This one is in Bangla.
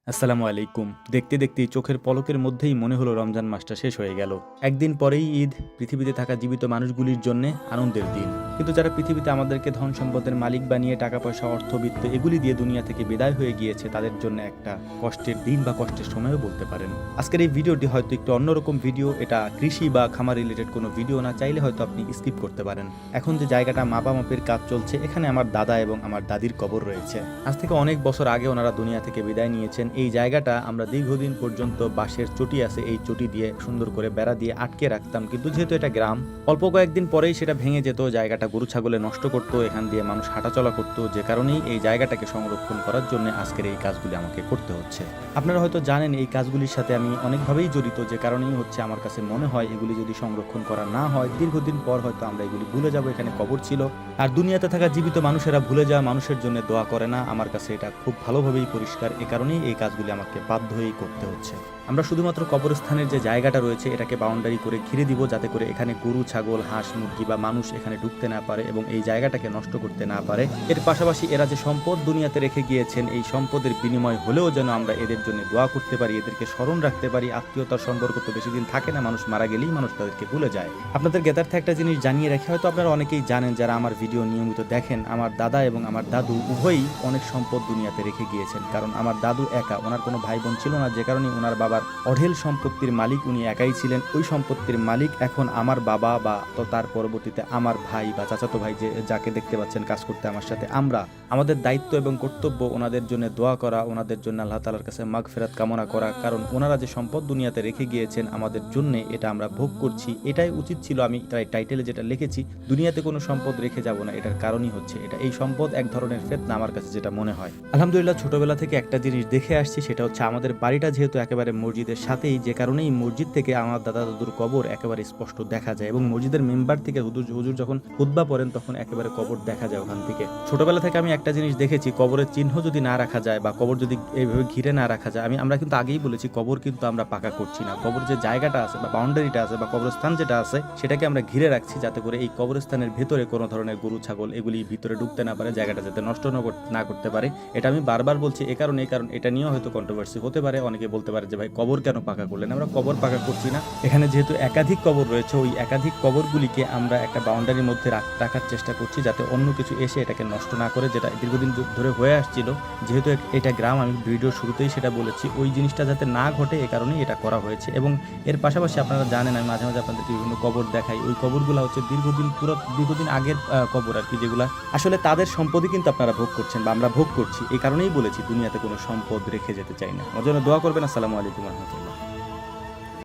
আসসালামু আলাইকুম। দেখতে দেখতেই চোখের পলকের মধ্যেই মনে হলো রমজান মাসটা শেষ হয়ে গেল। একদিন পরেই ঈদ, পৃথিবীতে থাকা জীবিত মানুষগুলির জন্যে আনন্দের দিন। কিন্তু যারা পৃথিবীতে আমাদেরকে ধন সম্পদের মালিক বানিয়ে টাকা পয়সা অর্থবিত্ত এগুলি দিয়ে দুনিয়া থেকে বিদায় হয়ে গিয়েছে, তাদের জন্য একটা কষ্টের দিন বা কষ্টের সময়ও বলতে পারেন। আজকের এই ভিডিওটি হয়তো একটু অন্যরকম ভিডিও, এটা কৃষি বা খামার রিলেটেড কোনো ভিডিও না, চাইলে হয়তো আপনি স্কিপ করতে পারেন। এখন যে জায়গাটা মাপামাপির কাজ চলছে, এখানে আমার দাদা এবং আমার দাদির কবর রয়েছে। আজ থেকে অনেক বছর আগে ওনারা দুনিয়া থেকে বিদায় নিয়েছেন। এই জায়গাটা আমরা দীর্ঘদিন পর্যন্ত বাঁশের চটি আছে, এই চটি দিয়ে সুন্দর করে বেড়া দিয়ে আটকে রাখতাম, কিন্তু যেহেতু এটা গ্রাম, অল্প কয়েকদিন পরেই সেটা ভেঙে যেত, জায়গাটা গরু ছাগলে নষ্ট করত, এখান দিয়ে মানুষ হাঁটাচলা করতো, যে কারণেই এই জায়গাটাকে সংরক্ষণ করার জন্য আজকের এই কাজগুলি আমাকে করতে হচ্ছে। আপনারা হয়তো জানেন এই কাজগুলির সাথে আমি অনেকভাবেই জড়িত, যে কারণেই হচ্ছে আমার কাছে মনে হয় এগুলি যদি সংরক্ষণ করা না হয়, দীর্ঘদিন পর হয়তো আমরা এগুলি ভুলে যাব। এখানে কবর ছিল, আর দুনিয়াতে থাকা জীবিত মানুষেরা ভুলে যাওয়া মানুষের জন্য দোয়া করে না। আমার কাছে এটা খুব ভালোভাবেই পরিষ্কার, এ কারণেই এই কাজগুলি আমাকে বাধ্য হয়েই করতে হচ্ছে। আমরা শুধুমাত্র কবরস্থানের যে জায়গাটা রয়েছে এটাকে বাউন্ডারি করে ঘিরে দিব, যাতে করে এখানে গরু ছাগল হাঁস মুরগি বা মানুষ এখানে ঢুকতে না পারে এবং এই জায়গাটাকে নষ্ট করতে না পারে। এর পাশাপাশি এরা যে সম্পদ দুনিয়াতে রেখে গিয়েছেন, এই সম্পদের বিনিময় হলেও যেন আমরা এদের জন্য দোয়া করতে পারি, এদেরকে স্মরণ রাখতে পারি। আত্মীয়তার সম্পর্ক তো বেশি দিন থাকে না, মানুষ মারা গেলেই মানুষ তাদেরকে ভুলে যায়। আপনাদের জ্ঞাতার্থে একটা জিনিস জানিয়ে রাখি, হয়তো আপনারা অনেকেই জানেন যারা আমার ভিডিও নিয়মিত দেখেন, আমার দাদা এবং আমার দাদু উভয়ই অনেক সম্পদ দুনিয়াতে রেখে গিয়েছেন। কারণ আমার দাদু একা, ওনার কোনো ভাই বোন ছিল না, যে কারণে ওনার বাবার অঢেল সম্পত্তির মালিক উনি একাই ছিলেন। ওই সম্পত্তির মালিক এখন আমার বাবা বা তো তার পরবর্তীতে আমার ভাই বা চাচাতো ভাই, যে যাকে দেখতে পাচ্ছেন কাজ করতে আমার সাথে, আমরা আমাদের দায়িত্ব এবং কর্তব্য ওনাদের জন্য দোয়া করা, ওনাদের জন্য আল্লাহ তাআলার কাছে মাগফিরাত কামনা করা। কারণ ওনারা যে সম্পদ দুনিয়াতে রেখে গিয়েছেন আমাদের জন্য, এটা আমরা ভোগ করছি। এটাই উচিত ছিল। আমি টাইটেলে যেটা লিখেছি, দুনিয়াতে কোনো সম্পদ রেখে যাব না, এটার কারণই হচ্ছে এটা। এই সম্পদ এক ধরনের ফিতনা আমার কাছে যেটা মনে হয়। আলহামদুলিল্লাহ, ছোটবেলা থেকে একটা জিনিস দেখে আসছি, সেটা হচ্ছে আমাদের বাড়িটা যেহেতু একেবারে মসজিদের সাথেই, যে কারণেই মসজিদ থেকে আমার দাদা দাদুর কবর একেবারে স্পষ্ট দেখা যায় এবং মসজিদের মেম্বার থেকে হুজুর যখন খুতবা পড়েন তখন একেবারে কবর দেখা যায় ওখান থেকে। ছোটবেলা থেকে আমি একটা জিনিস দেখেছি, কবরের চিহ্ন যদি না রাখা যায় বা কবর যদি এইভাবে ঘিরে না রাখা যায়, আমরা কিন্তু আগেই বলেছি কবর কিন্তু আমরা পাকা করছি না। কবর যে জায়গাটা আছে বা বাউন্ডারিটা আছে বা কবরস্থান যেটা আছে সেটাকে আমরা ঘিরে রাখছি, যাতে করে এই কবরস্থানের ভেতরে কোনো ধরনের গরু ছাগল এগুলি ভিতরে ঢুকতে না পারে, জায়গাটা যাতে নষ্ট না করতে পারে। এটা আমি বারবার বলছি কারণ এটা নিয়েও হয়তো কন্ট্রোভার্সি হতে পারে। অনেকে বলতে পারে যে ভাই কবর কেন পাকা করলেন? আমরা কবর পাকা করছি না, এখানে যেহেতু একাধিক কবর রয়েছে, ওই একাধিক কবরগুলিকে আমরা একটা বাউন্ডারির মধ্যে রাখার চেষ্টা করছি, যাতে অন্য কিছু এসে এটাকে নষ্ট না করে, যেটা দীর্ঘদিন ধরে হয়ে আসছিল। যেহেতু এটা গ্রাম, আমি ভিডিওর শুরুতেই সেটা বলেছি, ওই জিনিসটা যাতে না ঘটে এ কারণেই এটা করা হয়েছে। এবং এর পাশাপাশি আপনারা জানেন আমি মাঝে মাঝে আপনাদেরকে বিভিন্ন কবর দেখাই, ওই কবরগুলো হচ্ছে দীর্ঘদিন আগের কবর আর কি, যেগুলা আসলে তাদের সম্পদই কিন্তু আপনারা ভোগ করছেন বা আমরা ভোগ করছি। এই কারণেই বলেছি দুনিয়াতে কোনো সম্পদ রেখে যেতে চাই না। আমার জন্য দোয়া করবেন। আসসালামু আলাইকুম রহমতুল্লাহ।